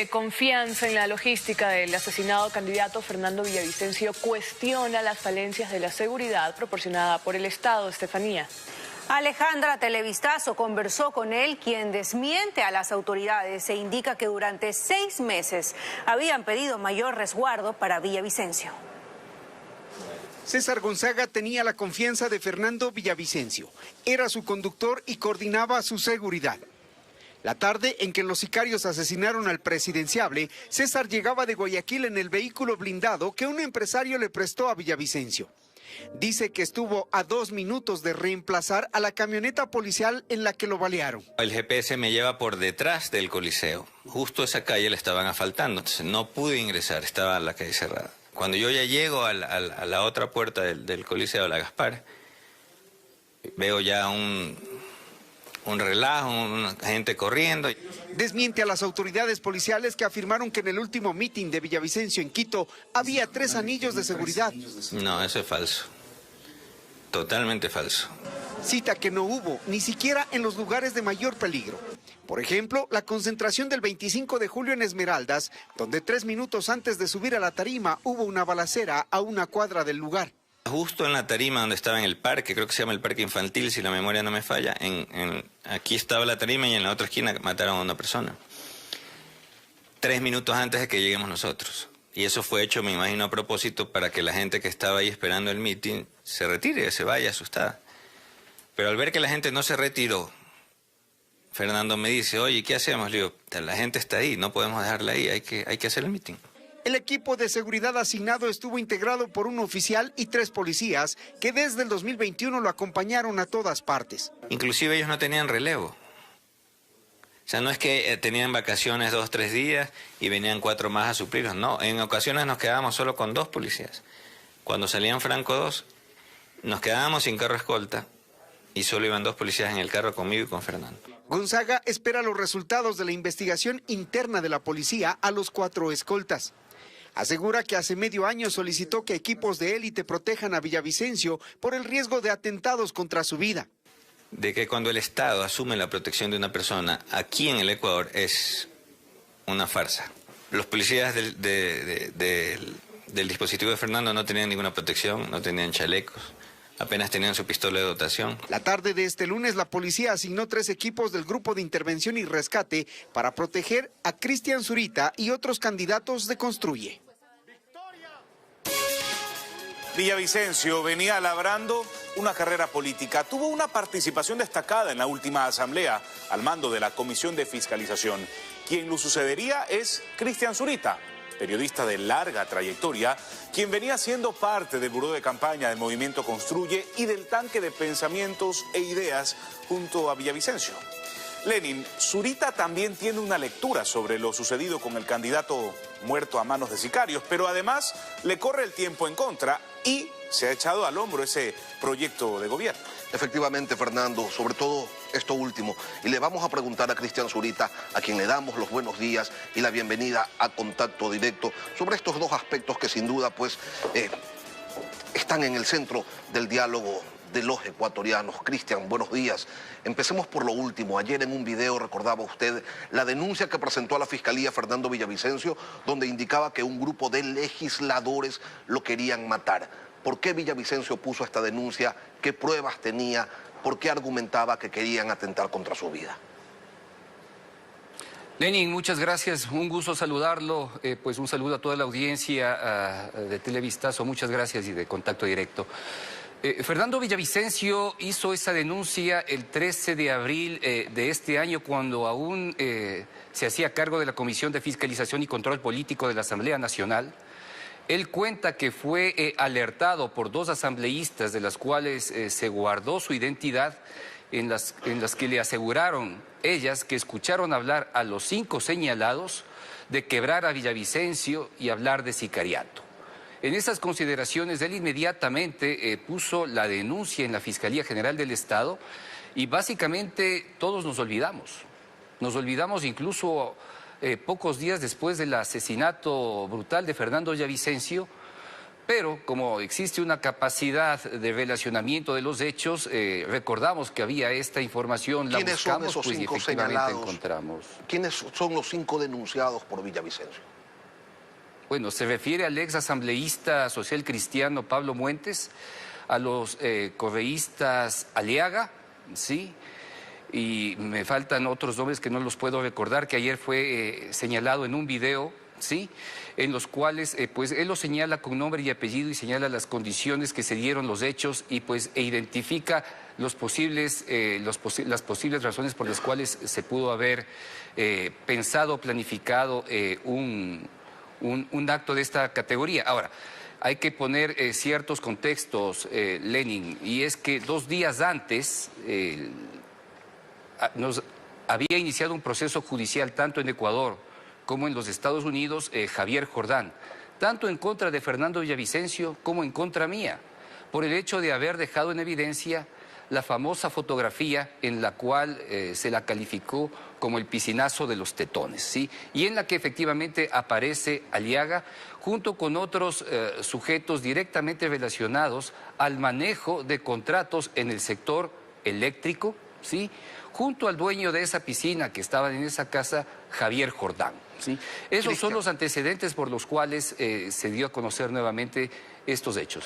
de confianza en la logística del asesinado candidato Fernando Villavicencio cuestiona las falencias de la seguridad proporcionada por el Estado. Estefanía. Alejandra Televistazo conversó con él, quien desmiente a las autoridades e indica que durante 6 meses habían pedido mayor resguardo para Villavicencio. César Gonzaga tenía la confianza de Fernando Villavicencio. Era su conductor y coordinaba su seguridad. La tarde en que los sicarios asesinaron al presidenciable, César llegaba de Guayaquil en el vehículo blindado que un empresario le prestó a Villavicencio. Dice que estuvo a 2 minutos de reemplazar a la camioneta policial en la que lo balearon. El GPS me lleva por detrás del Coliseo. Justo esa calle le estaban asfaltando, entonces no pude ingresar, estaba la calle cerrada. Cuando yo ya llego a la otra puerta del Coliseo, la Gaspar, veo ya un relajo, una gente corriendo. Desmiente a las autoridades policiales que afirmaron que en el último mitin de Villavicencio en Quito había 3 anillos de seguridad. No, eso es falso. Totalmente falso. Cita que no hubo, ni siquiera en los lugares de mayor peligro. Por ejemplo, la concentración del 25 de julio en Esmeraldas, donde 3 minutos antes de subir a la tarima hubo una balacera a 1 cuadra del lugar. Justo en la tarima donde estaba en el parque, creo que se llama el parque infantil, si la memoria no me falla, aquí estaba la tarima y en la otra esquina mataron a una persona. 3 minutos antes de que lleguemos nosotros. Y eso fue hecho, me imagino, a propósito para que la gente que estaba ahí esperando el mitin se retire, se vaya asustada. Pero al ver que la gente no se retiró, Fernando me dice, oye, ¿qué hacemos? Le digo, la gente está ahí, no podemos dejarla ahí, hay que hacer el mitin. El equipo de seguridad asignado estuvo integrado por un oficial y 3 policías que desde el 2021 lo acompañaron a todas partes. Inclusive ellos no tenían relevo. O sea, no es que tenían vacaciones 2 o 3 días y venían 4 más a suplirlos. No, en ocasiones nos quedábamos solo con 2 policías. Cuando salían Franco 2, nos quedábamos sin carro escolta y solo iban 2 policías en el carro conmigo y con Fernando. Gonzaga espera los resultados de la investigación interna de la policía a los 4 escoltas. Asegura que hace medio año solicitó que equipos de élite protejan a Villavicencio por el riesgo de atentados contra su vida. De que cuando el Estado asume la protección de una persona aquí en el Ecuador es una farsa. Los policías del dispositivo de Fernando no tenían ninguna protección, no tenían chalecos, apenas tenían su pistola de dotación. La tarde de este lunes la policía asignó 3 equipos del Grupo de Intervención y Rescate para proteger a Cristian Zurita y otros candidatos de Construye. Villavicencio venía labrando una carrera política. Tuvo una participación destacada en la última asamblea al mando de la Comisión de Fiscalización. Quien lo sucedería es Cristian Zurita, periodista de larga trayectoria, quien venía siendo parte del buró de campaña del Movimiento Construye y del tanque de pensamientos e ideas junto a Villavicencio. Lenin, Zurita también tiene una lectura sobre lo sucedido con el candidato muerto a manos de sicarios, pero además le corre el tiempo en contra y se ha echado al hombro ese proyecto de gobierno. Efectivamente, Fernando, sobre todo esto último. Y le vamos a preguntar a Cristian Zurita, a quien le damos los buenos días y la bienvenida a Contacto Directo, sobre estos 2 aspectos que sin duda pues están en el centro del diálogo de los ecuatorianos. Cristian, buenos días. Empecemos por lo último. Ayer en un video recordaba usted la denuncia que presentó a la Fiscalía Fernando Villavicencio, donde indicaba que un grupo de legisladores lo querían matar. ¿Por qué Villavicencio puso esta denuncia? ¿Qué pruebas tenía? ¿Por qué argumentaba que querían atentar contra su vida? Lenin, muchas gracias. Un gusto saludarlo. Pues un saludo a toda la audiencia de Televistazo. Muchas gracias y de Contacto Directo. Fernando Villavicencio hizo esa denuncia el 13 de abril de este año, cuando aún se hacía cargo de la Comisión de Fiscalización y Control Político de la Asamblea Nacional. Él cuenta que fue alertado por 2 asambleístas, de las cuales se guardó su identidad, en las que le aseguraron ellas que escucharon hablar a los 5 señalados de quebrar a Villavicencio y hablar de sicariato. En esas consideraciones, él inmediatamente puso la denuncia en la Fiscalía General del Estado y básicamente todos nos olvidamos. Nos olvidamos incluso pocos días después del asesinato brutal de Fernando Villavicencio, Pero como existe una capacidad de relacionamiento de los hechos, recordamos que había esta información, la ¿Quiénes son buscamos, esos pues, y 5 efectivamente señalados? encontramos. ¿Quiénes son los 5 denunciados por Villavicencio? Bueno, se refiere al ex asambleísta social cristiano Pablo Muentes, a los correístas Aliaga, ¿sí? Y me faltan otros nombres que no los puedo recordar, que ayer fue señalado en un video, ¿sí? En los cuales pues él lo señala con nombre y apellido y señala las condiciones que se dieron los hechos y pues identifica las posibles razones por las cuales se pudo haber pensado, planificado un acto de esta categoría. Ahora, hay que poner ciertos contextos, Lenin, y es que 2 días antes nos había iniciado un proceso judicial tanto en Ecuador como en los Estados Unidos, Javier Jordán, tanto en contra de Fernando Villavicencio como en contra mía, por el hecho de haber dejado en evidencia la famosa fotografía en la cual se la calificó como el piscinazo de los tetones, ¿sí? Y en la que efectivamente aparece Aliaga junto con otros sujetos directamente relacionados al manejo de contratos en el sector eléctrico, ¿sí? Junto al dueño de esa piscina que estaba en esa casa, Javier Jordán, ¿sí? Esos son los antecedentes por los cuales se dio a conocer nuevamente estos hechos.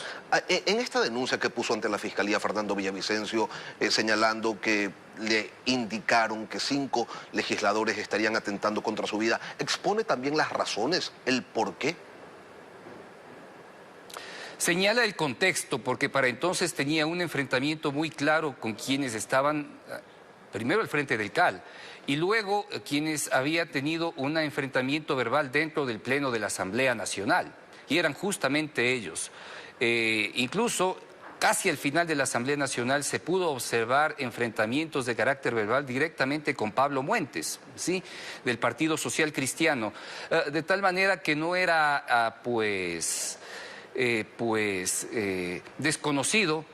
En esta denuncia que puso ante la Fiscalía Fernando Villavicencio, señalando que le indicaron que 5 legisladores estarían atentando contra su vida, ¿expone también las razones, el por qué? Señala el contexto, porque para entonces tenía un enfrentamiento muy claro con quienes estaban primero al frente del CAL y luego quienes había tenido un enfrentamiento verbal dentro del Pleno de la Asamblea Nacional. Y eran justamente ellos. Incluso casi al final de la Asamblea Nacional se pudo observar enfrentamientos de carácter verbal directamente con Pablo Muentes, ¿sí? Del Partido Social Cristiano, de tal manera que no era desconocido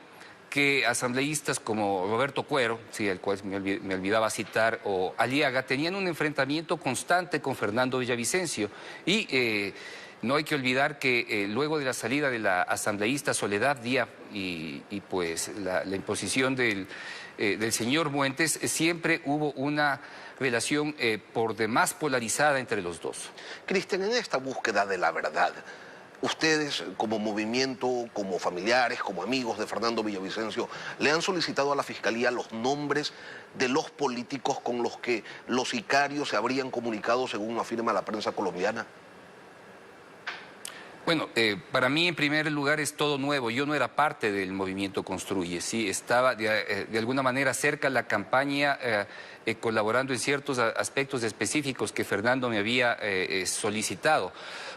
que asambleístas como Roberto Cuero, sí, al cual me olvidaba citar, o Aliaga, tenían un enfrentamiento constante con Fernando Villavicencio. Y no hay que olvidar que luego de la salida de la asambleísta Soledad Díaz y pues la imposición del señor Muentes, siempre hubo una relación por demás polarizada entre los dos. Cristian, en esta búsqueda de la verdad, ustedes como movimiento, como familiares, como amigos de Fernando Villavicencio, ¿le han solicitado a la Fiscalía los nombres de los políticos con los que los sicarios se habrían comunicado, según afirma la prensa colombiana? Bueno, para mí en primer lugar es todo nuevo. Yo no era parte del movimiento Construye, sí, estaba de alguna manera cerca a la campaña, colaborando en ciertos aspectos específicos que Fernando me había solicitado.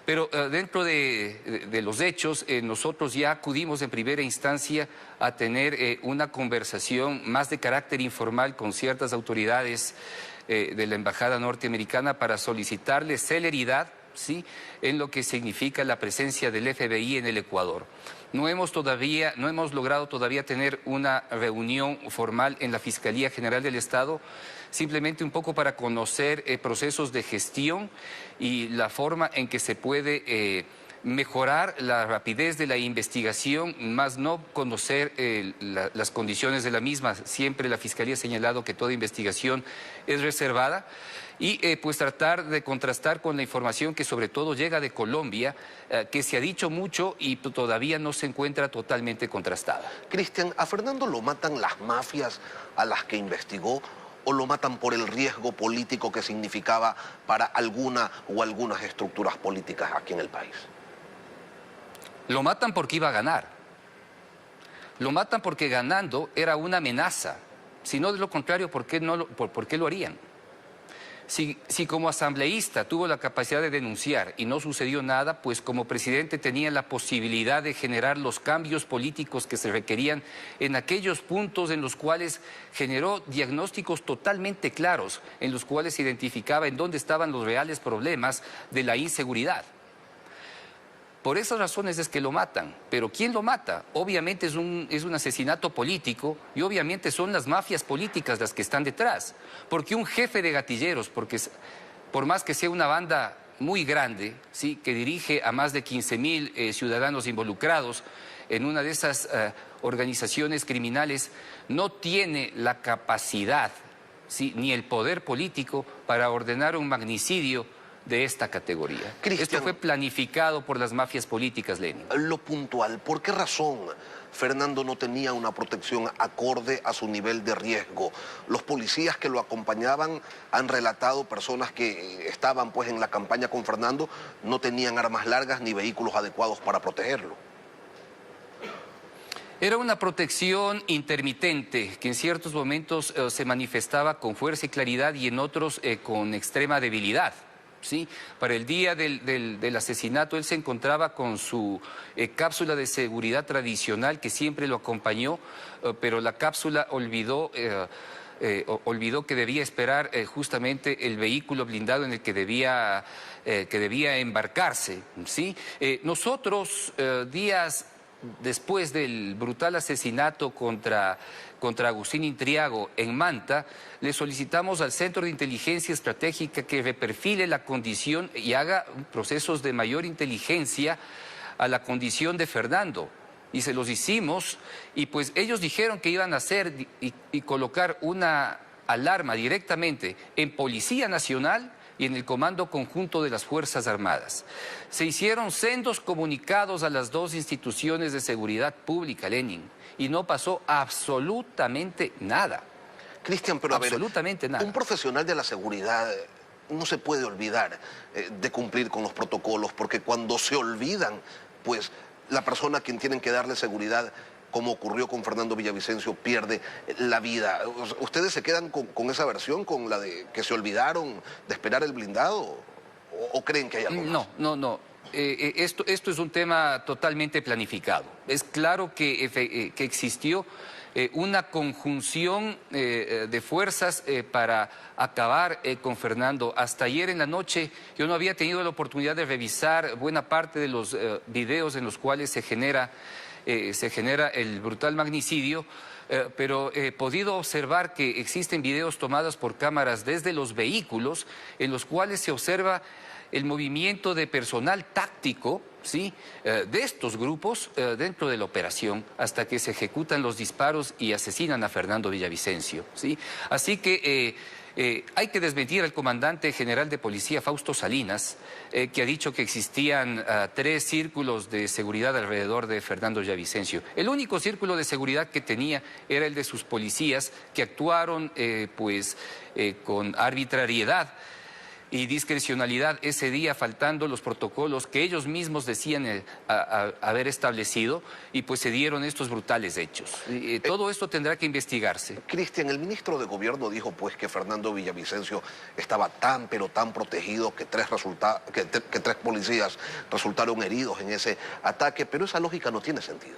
Pero dentro de los hechos, nosotros ya acudimos en primera instancia a tener una conversación más de carácter informal con ciertas autoridades de la Embajada norteamericana para solicitarle celeridad, ¿sí?, en lo que significa la presencia del FBI en el Ecuador. No hemos logrado todavía tener una reunión formal en la Fiscalía General del Estado, simplemente un poco para conocer procesos de gestión y la forma en que se puede mejorar la rapidez de la investigación, más no conocer las condiciones de la misma. Siempre la Fiscalía ha señalado que toda investigación es reservada. Y pues tratar de contrastar con la información que sobre todo llega de Colombia, que se ha dicho mucho y todavía no se encuentra totalmente contrastada. Cristian, ¿a Fernando lo matan las mafias a las que investigó o lo matan por el riesgo político que significaba para alguna o algunas estructuras políticas aquí en el país? Lo matan porque iba a ganar. Lo matan porque ganando era una amenaza. Si no, de lo contrario, ¿por qué lo harían? Si como asambleísta tuvo la capacidad de denunciar y no sucedió nada, pues como presidente tenía la posibilidad de generar los cambios políticos que se requerían en aquellos puntos en los cuales generó diagnósticos totalmente claros, en los cuales se identificaba en dónde estaban los reales problemas de la inseguridad. Por esas razones es que lo matan. Pero ¿quién lo mata? Obviamente es un asesinato político y obviamente son las mafias políticas las que están detrás. Porque un jefe de gatilleros, por más que sea una banda muy grande, ¿sí?, que dirige a más de 15.000 ciudadanos involucrados en una de esas organizaciones criminales, no tiene la capacidad, ¿sí?, ni el poder político para ordenar un magnicidio de esta categoría. Cristian, esto fue planificado por las mafias políticas, Lenin. Lo puntual, ¿por qué razón Fernando no tenía una protección acorde a su nivel de riesgo? Los policías que lo acompañaban han relatado, personas que estaban pues en la campaña con Fernando, no tenían armas largas ni vehículos adecuados para protegerlo. Era una protección intermitente que en ciertos momentos se manifestaba con fuerza y claridad y en otros con extrema debilidad. ¿Sí? Para el día del asesinato él se encontraba con su cápsula de seguridad tradicional que siempre lo acompañó, pero la cápsula olvidó que debía esperar justamente el vehículo blindado en el que debía embarcarse, ¿sí? Nosotros, días después del brutal asesinato contra Agustín Intriago en Manta, le solicitamos al Centro de Inteligencia Estratégica que reperfile la condición y haga procesos de mayor inteligencia a la condición de Fernando. Y se los hicimos, y pues ellos dijeron que iban a hacer y colocar una alarma directamente en Policía Nacional y en el Comando Conjunto de las Fuerzas Armadas. Se hicieron sendos comunicados a las dos instituciones de seguridad pública, Lenin, y no pasó absolutamente nada. Cristian, pero absolutamente nada. Un profesional de la seguridad no se puede olvidar de cumplir con los protocolos, porque cuando se olvidan, pues la persona a quien tienen que darle seguridad, como ocurrió con Fernando Villavicencio, pierde la vida. ¿Ustedes se quedan con esa versión, con la de que se olvidaron de esperar el blindado? ¿O creen que hay algo más? No. Esto es un tema totalmente planificado. Es claro que existió una conjunción de fuerzas para acabar con Fernando. Hasta ayer en la noche yo no había tenido la oportunidad de revisar buena parte de los videos en los cuales se genera el brutal magnicidio, pero he podido observar que existen videos tomados por cámaras desde los vehículos en los cuales se observa el movimiento de personal táctico, ¿sí?, de estos grupos dentro de la operación hasta que se ejecutan los disparos y asesinan a Fernando Villavicencio, ¿sí? Así que hay que desmentir al comandante general de policía, Fausto Salinas, que ha dicho que existían 3 círculos de seguridad alrededor de Fernando Villavicencio. El único círculo de seguridad que tenía era el de sus policías, que actuaron con arbitrariedad y discrecionalidad ese día, faltando los protocolos que ellos mismos decían haber establecido, y pues se dieron estos brutales hechos. Todo esto tendrá que investigarse. Cristian, el ministro de Gobierno dijo pues que Fernando Villavicencio estaba tan protegido que tres policías resultaron heridos en ese ataque, pero esa lógica no tiene sentido.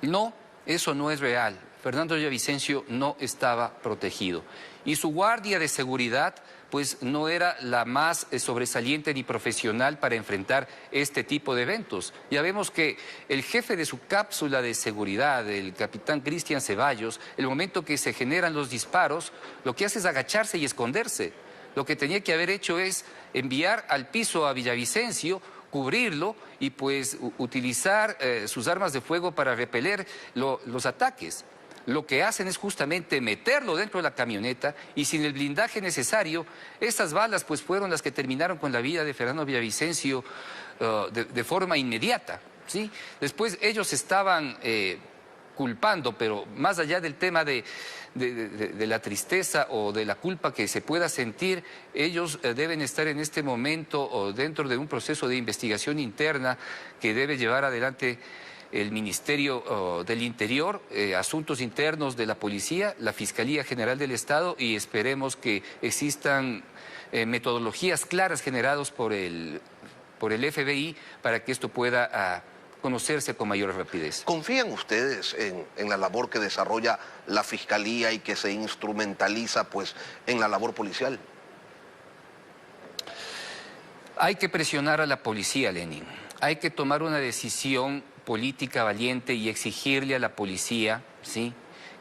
No, eso no es real. Fernando Villavicencio no estaba protegido. Y su guardia de seguridad pues no era la más sobresaliente ni profesional para enfrentar este tipo de eventos. Ya vemos que el jefe de su cápsula de seguridad, el capitán Cristian Ceballos, el momento que se generan los disparos, lo que hace es agacharse y esconderse. Lo que tenía que haber hecho es enviar al piso a Villavicencio, cubrirlo y pues utilizar sus armas de fuego para repeler los ataques. Lo que hacen es justamente meterlo dentro de la camioneta y sin el blindaje necesario, esas balas pues fueron las que terminaron con la vida de Fernando Villavicencio de forma inmediata, ¿sí? Después ellos estaban culpando, pero más allá del tema de la tristeza o de la culpa que se pueda sentir, ellos deben estar en este momento o dentro de un proceso de investigación interna que debe llevar adelante el Ministerio del Interior, Asuntos Internos de la Policía, la Fiscalía General del Estado, y esperemos que existan metodologías claras generadas por el FBI para que esto pueda conocerse con mayor rapidez. ¿Confían ustedes en la labor que desarrolla la Fiscalía y que se instrumentaliza pues en la labor policial? Hay que presionar a la policía, Lenin. Hay que tomar una decisión política valiente y exigirle a la policía, ¿sí?,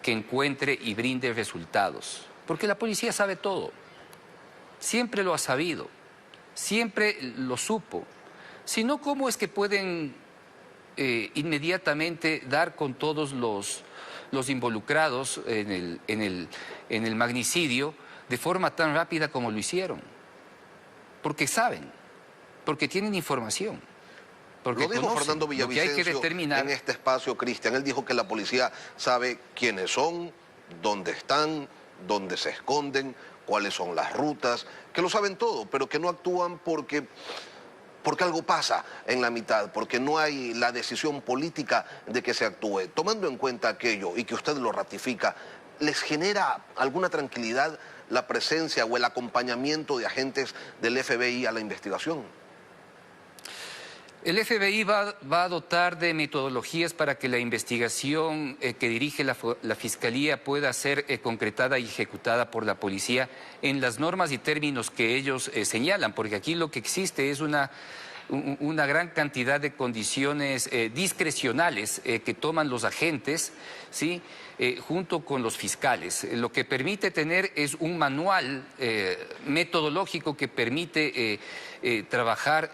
que encuentre y brinde resultados. Porque la policía sabe todo. Siempre lo ha sabido. siempre lo supo. Si no, ¿cómo es que pueden inmediatamente dar con todos los involucrados en el magnicidio de forma tan rápida como lo hicieron? Porque saben, porque tienen información. Porque lo dijo Fernando Villavicencio en este espacio, Cristian. Él dijo que la policía sabe quiénes son, dónde están, dónde se esconden, cuáles son las rutas, que lo saben todo, pero que no actúan porque algo pasa en la mitad, porque no hay la decisión política de que se actúe. Tomando en cuenta aquello y que usted lo ratifica, ¿les genera alguna tranquilidad la presencia o el acompañamiento de agentes del FBI a la investigación? El FBI va a dotar de metodologías para que la investigación que dirige la Fiscalía pueda ser concretada y ejecutada por la policía en las normas y términos que ellos señalan, porque aquí lo que existe es una gran cantidad de condiciones discrecionales que toman los agentes, ¿sí? Junto con los fiscales. Lo que permite tener es un manual metodológico que permite trabajar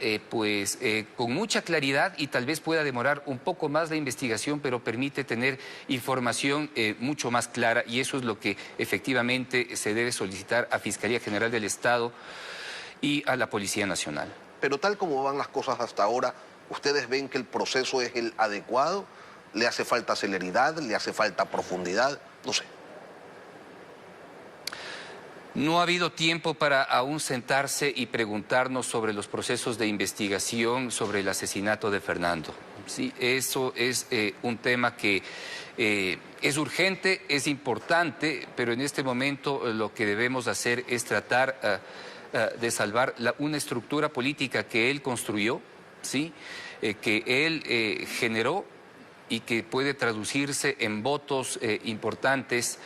con mucha claridad, y tal vez pueda demorar un poco más la investigación, pero permite tener información mucho más clara, y eso es lo que efectivamente se debe solicitar a Fiscalía General del Estado y a la Policía Nacional. Pero tal como van las cosas hasta ahora, ¿ustedes ven que el proceso es el adecuado? ¿Le hace falta celeridad? ¿Le hace falta profundidad? No sé. No ha habido tiempo para aún sentarse y preguntarnos sobre los procesos de investigación sobre el asesinato de Fernando. Sí, eso es un tema que es urgente, es importante, pero en este momento lo que debemos hacer es tratar de salvar una estructura política que él construyó, ¿sí? Que él generó, y que puede traducirse en votos importantes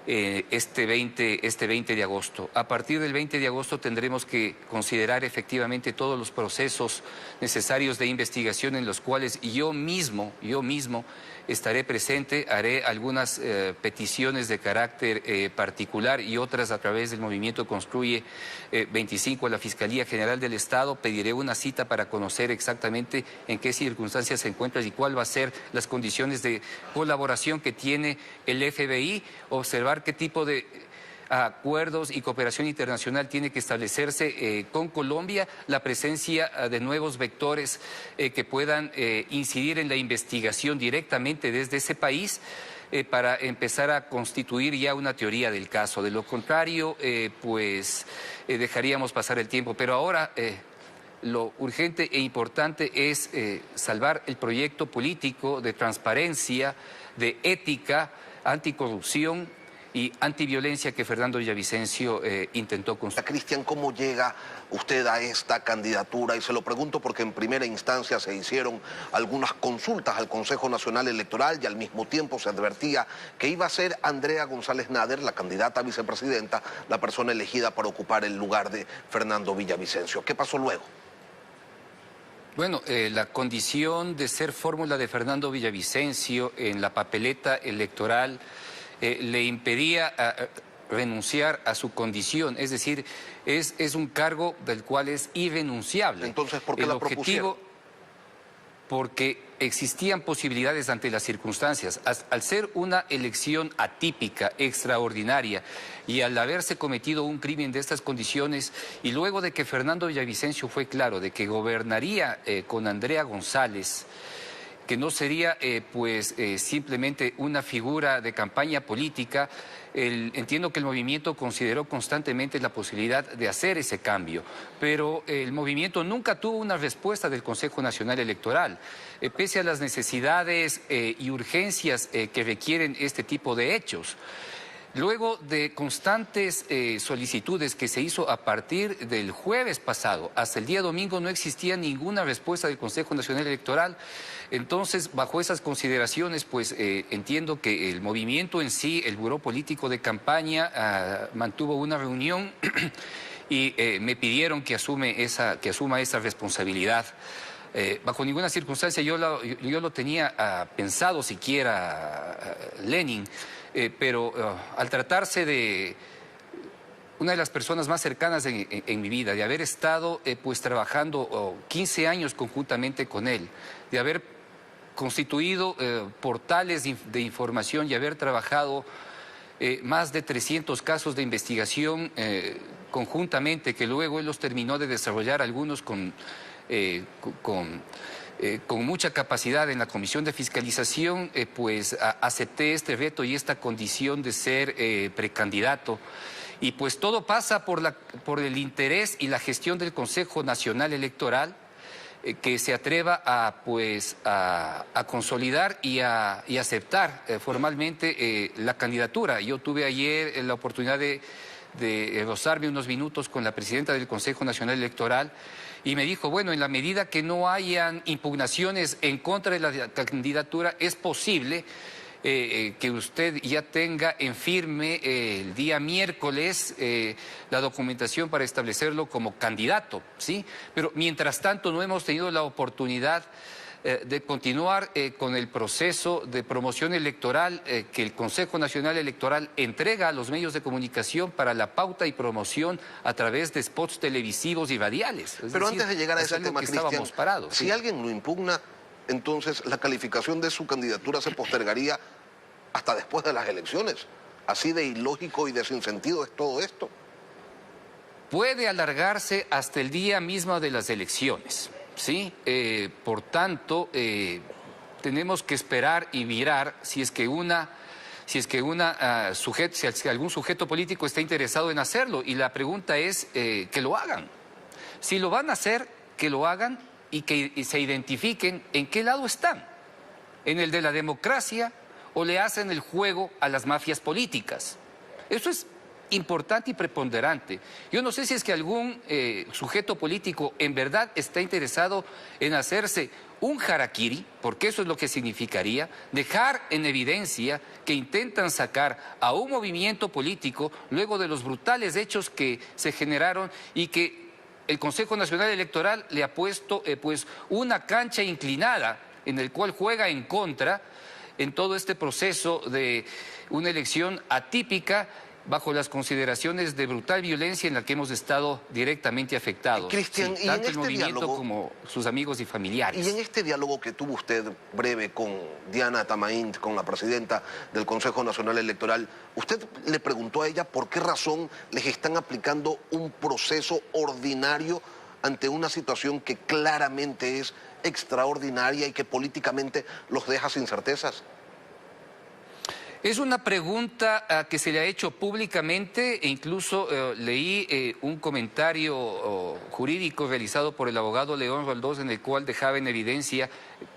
este 20 de agosto. A partir del 20 de agosto tendremos que considerar efectivamente todos los procesos necesarios de investigación en los cuales yo mismo estaré presente, haré algunas peticiones de carácter particular y otras a través del movimiento Construye 25 a la Fiscalía General del Estado. Pediré una cita para conocer exactamente en qué circunstancias se encuentra y cuál va a ser las condiciones de colaboración que tiene el FBI, observar qué tipo de acuerdos y cooperación internacional tiene que establecerse con Colombia, la presencia de nuevos vectores que puedan incidir en la investigación directamente desde ese país para empezar a constituir ya una teoría del caso. De lo contrario, dejaríamos pasar el tiempo. Pero ahora lo urgente e importante es salvar el proyecto político de transparencia, de ética, anticorrupción y antiviolencia que Fernando Villavicencio intentó construir. Cristian, ¿cómo llega usted a esta candidatura? Y se lo pregunto porque en primera instancia se hicieron algunas consultas al Consejo Nacional Electoral y al mismo tiempo se advertía que iba a ser Andrea González Nader, la candidata a vicepresidenta, la persona elegida para ocupar el lugar de Fernando Villavicencio. ¿Qué pasó luego? Bueno, la condición de ser fórmula de Fernando Villavicencio en la papeleta electoral le impedía renunciar a su condición, es decir, es un cargo del cual es irrenunciable. Entonces, ¿por qué la propusieron? Porque existían posibilidades ante las circunstancias. Al ser una elección atípica, extraordinaria, y al haberse cometido un crimen de estas condiciones, y luego de que Fernando Villavicencio fue claro de que gobernaría con Andrea González, que no sería simplemente una figura de campaña política, entiendo que el movimiento consideró constantemente la posibilidad de hacer ese cambio, pero el movimiento nunca tuvo una respuesta del Consejo Nacional Electoral, pese a las necesidades y urgencias que requieren este tipo de hechos. Luego de constantes solicitudes que se hizo a partir del jueves pasado hasta el día domingo, no existía ninguna respuesta del Consejo Nacional Electoral. Entonces, bajo esas consideraciones, entiendo que el movimiento en sí, el Buró Político de Campaña, mantuvo una reunión y me pidieron que asuma esa responsabilidad. Bajo ninguna circunstancia yo lo tenía pensado siquiera, Lenin. Pero al tratarse de una de las personas más cercanas en mi vida, de haber estado pues trabajando 15 años conjuntamente con él, de haber constituido portales de información y haber trabajado más de 300 casos de investigación conjuntamente, que luego él los terminó de desarrollar, algunos con mucha capacidad en la Comisión de Fiscalización, pues acepté este reto y esta condición de ser precandidato. Y pues todo pasa por el interés y la gestión del Consejo Nacional Electoral, que se atreva a consolidar y aceptar formalmente la candidatura. Yo tuve ayer la oportunidad de rozarme unos minutos con la presidenta del Consejo Nacional Electoral y me dijo, bueno, en la medida que no hayan impugnaciones en contra de la candidatura, es posible que usted ya tenga en firme el día miércoles la documentación para establecerlo como candidato, ¿sí? Pero mientras tanto no hemos tenido la oportunidad de continuar con el proceso de promoción electoral que el Consejo Nacional Electoral entrega a los medios de comunicación para la pauta y promoción a través de spots televisivos y radiales. Pero antes de llegar a ese tema, Cristian, si sí, alguien lo impugna, entonces la calificación de su candidatura se postergaría hasta después de las elecciones. Así de ilógico y de sinsentido es todo esto. puede alargarse hasta el día mismo de las elecciones, ¿sí? Por tanto, tenemos que esperar y mirar si es que algún sujeto político está interesado en hacerlo. Y la pregunta es que lo hagan. Si lo van a hacer, que lo hagan y que se identifiquen en qué lado están. ¿En el de la democracia o le hacen el juego a las mafias políticas? Eso es importante y preponderante. Yo no sé si es que algún sujeto político en verdad está interesado en hacerse un harakiri, porque eso es lo que significaría, dejar en evidencia que intentan sacar a un movimiento político luego de los brutales hechos que se generaron y que el Consejo Nacional Electoral le ha puesto pues una cancha inclinada en el cual juega en contra en todo este proceso de una elección atípica bajo las consideraciones de brutal violencia en la que hemos estado directamente afectados. Cristian, sí, tanto el movimiento como sus amigos y familiares. Y en este diálogo que tuvo usted breve con Diana Tamaín, con la presidenta del Consejo Nacional Electoral, ¿usted le preguntó a ella por qué razón les están aplicando un proceso ordinario ante una situación que claramente es extraordinaria y que políticamente los deja sin certezas? Es una pregunta que se le ha hecho públicamente e incluso leí un comentario jurídico realizado por el abogado León Roldós en el cual dejaba en evidencia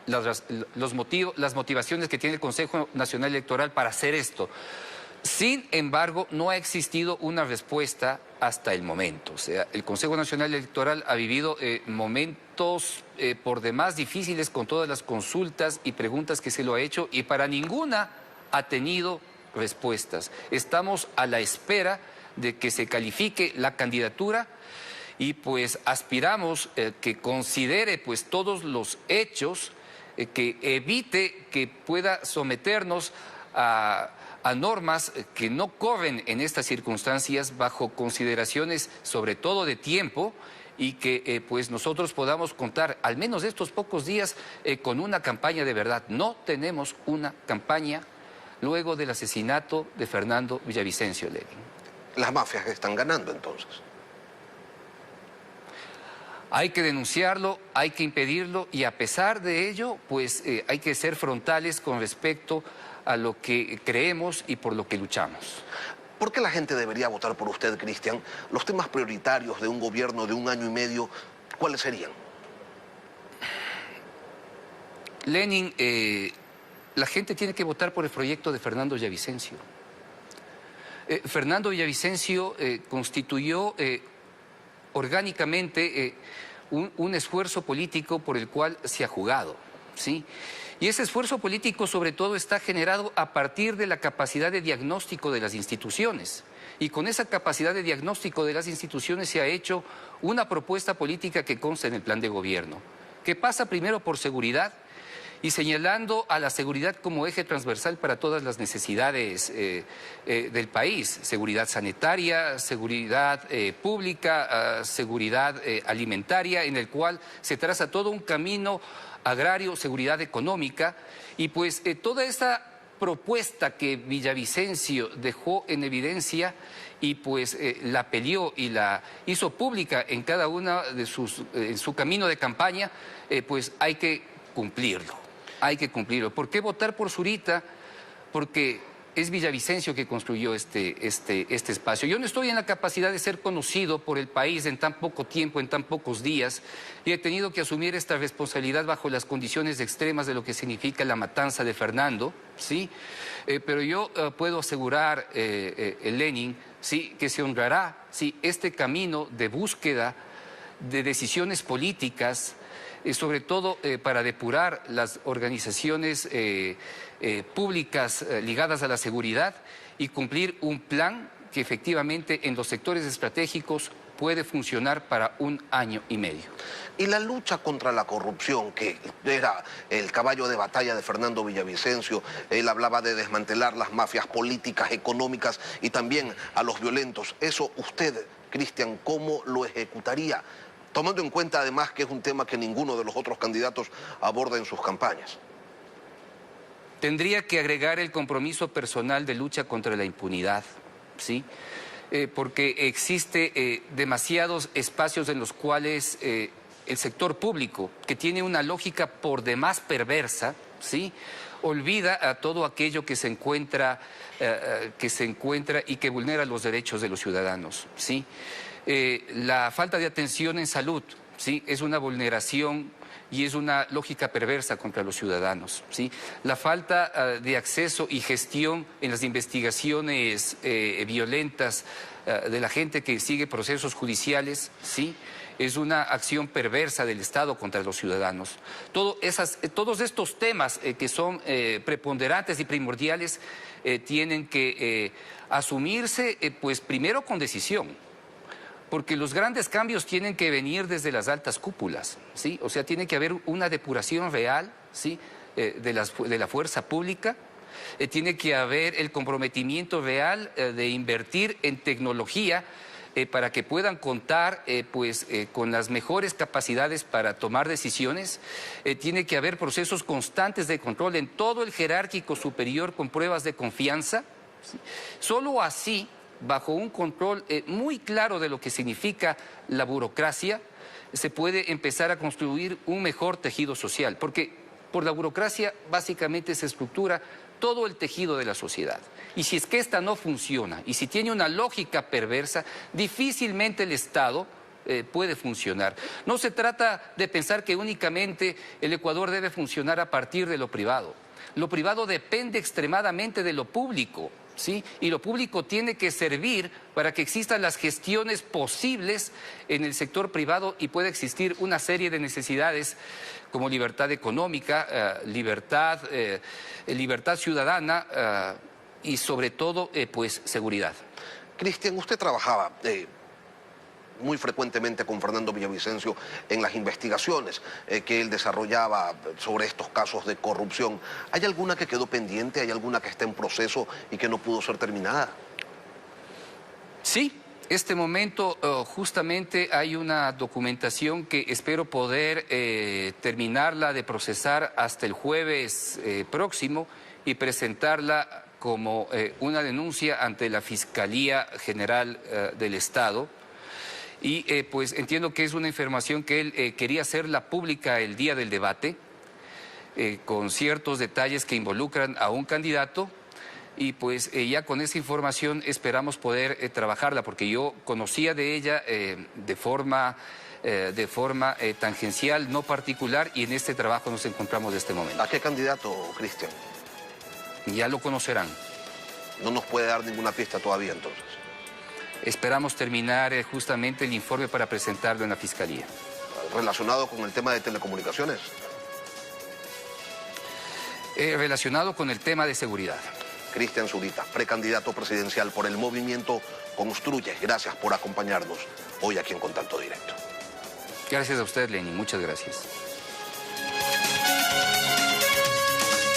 las motivaciones que tiene el Consejo Nacional Electoral para hacer esto. Sin embargo, no ha existido una respuesta hasta el momento. O sea, el Consejo Nacional Electoral ha vivido momentos por demás difíciles con todas las consultas y preguntas que se lo ha hecho y para ninguna ha tenido respuestas. Estamos a la espera de que se califique la candidatura y pues aspiramos que considere pues todos los hechos, que evite que pueda someternos a normas que no corren en estas circunstancias bajo consideraciones sobre todo de tiempo y que pues nosotros podamos contar al menos estos pocos días con una campaña de verdad. No tenemos una campaña luego del asesinato de Fernando Villavicencio Lenin. Las mafias están ganando entonces. Hay que denunciarlo, hay que impedirlo y a pesar de ello, pues hay que ser frontales con respecto a lo que creemos y por lo que luchamos. ¿Por qué la gente debería votar por usted, Cristian? Los temas prioritarios de un gobierno de 1 año y medio, ¿cuáles serían? Lenin, la gente tiene que votar por el proyecto de Fernando Villavicencio. Fernando Villavicencio constituyó orgánicamente un esfuerzo político por el cual se ha jugado, ¿sí? Y ese esfuerzo político sobre todo está generado a partir de la capacidad de diagnóstico de las instituciones. Y con esa capacidad de diagnóstico de las instituciones se ha hecho una propuesta política que consta en el plan de gobierno, que pasa primero por seguridad y señalando a la seguridad como eje transversal para todas las necesidades del país. Seguridad sanitaria, seguridad pública, seguridad alimentaria, en el cual se traza todo un camino agrario, seguridad económica, y pues toda esa propuesta que Villavicencio dejó en evidencia y pues la peleó y la hizo pública en cada una de en su camino de campaña, pues hay que cumplirlo, hay que cumplirlo. ¿Por qué votar por Zurita? Porque es Villavicencio que construyó este espacio. Yo no estoy en la capacidad de ser conocido por el país en tan poco tiempo, en tan pocos días, y he tenido que asumir esta responsabilidad bajo las condiciones extremas de lo que significa la matanza de Fernando, ¿sí? Pero yo puedo asegurar, Lenin, ¿sí?, que se honrará, ¿sí?, este camino de búsqueda de decisiones políticas, sobre todo para depurar las organizaciones públicas ligadas a la seguridad y cumplir un plan que efectivamente en los sectores estratégicos puede funcionar para 1 año y medio. Y la lucha contra la corrupción, que era el caballo de batalla de Fernando Villavicencio, él hablaba de desmantelar las mafias políticas, económicas y también a los violentos. Eso usted, Cristian, ¿cómo lo ejecutaría? Tomando en cuenta además que es un tema que ninguno de los otros candidatos aborda en sus campañas. Tendría que agregar el compromiso personal de lucha contra la impunidad, ¿sí? Porque existe demasiados espacios en los cuales el sector público, que tiene una lógica por demás perversa, ¿sí?, olvida a todo aquello que se encuentra y que vulnera los derechos de los ciudadanos, ¿sí? La falta de atención en salud, ¿sí?, es una vulneración y es una lógica perversa contra los ciudadanos, ¿sí? La falta de acceso y gestión en las investigaciones violentas de la gente que sigue procesos judiciales, ¿sí?, es una acción perversa del Estado contra los ciudadanos. Todos estos temas que son preponderantes y primordiales tienen que asumirse, pues primero con decisión, porque los grandes cambios tienen que venir desde las altas cúpulas, ¿sí? O sea, tiene que haber una depuración real, ¿sí?, de la fuerza pública, tiene que haber el comprometimiento real de invertir en tecnología para que puedan contar con las mejores capacidades para tomar decisiones. Tiene que haber procesos constantes de control en todo el jerárquico superior con pruebas de confianza, ¿sí? Solo así, bajo un control muy claro de lo que significa la burocracia, se puede empezar a construir un mejor tejido social, porque por la burocracia básicamente se estructura todo el tejido de la sociedad. Y si es que esta no funciona, y si tiene una lógica perversa, difícilmente el Estado puede funcionar. No se trata de pensar que únicamente el Ecuador debe funcionar a partir de lo privado. Lo privado depende extremadamente de lo público, ¿sí? Y lo público tiene que servir para que existan las gestiones posibles en el sector privado y pueda existir una serie de necesidades como libertad económica, libertad ciudadana y sobre todo, pues, seguridad. Cristian, usted trabajaba muy frecuentemente con Fernando Villavicencio en las investigaciones que él desarrollaba sobre estos casos de corrupción. ¿Hay alguna que quedó pendiente? ¿Hay alguna que está en proceso y que no pudo ser terminada? Sí, este momento justamente hay una documentación que espero poder terminarla de procesar hasta el jueves próximo y presentarla como una denuncia ante la Fiscalía General del Estado. Y pues entiendo que es una información que él quería hacerla pública el día del debate, con ciertos detalles que involucran a un candidato, y pues ya con esa información esperamos poder trabajarla, porque yo conocía de ella de forma tangencial, no particular, y en este trabajo nos encontramos de este momento. ¿A qué candidato, Cristian? Ya lo conocerán. No nos puede dar ninguna pista todavía, entonces. Esperamos terminar justamente el informe para presentarlo en la Fiscalía. ¿Relacionado con el tema de telecomunicaciones? Relacionado con el tema de seguridad. Cristian Zurita, precandidato presidencial por el movimiento Construye. Gracias por acompañarnos hoy aquí en Contacto Directo. Gracias a usted, Lenin. Muchas gracias.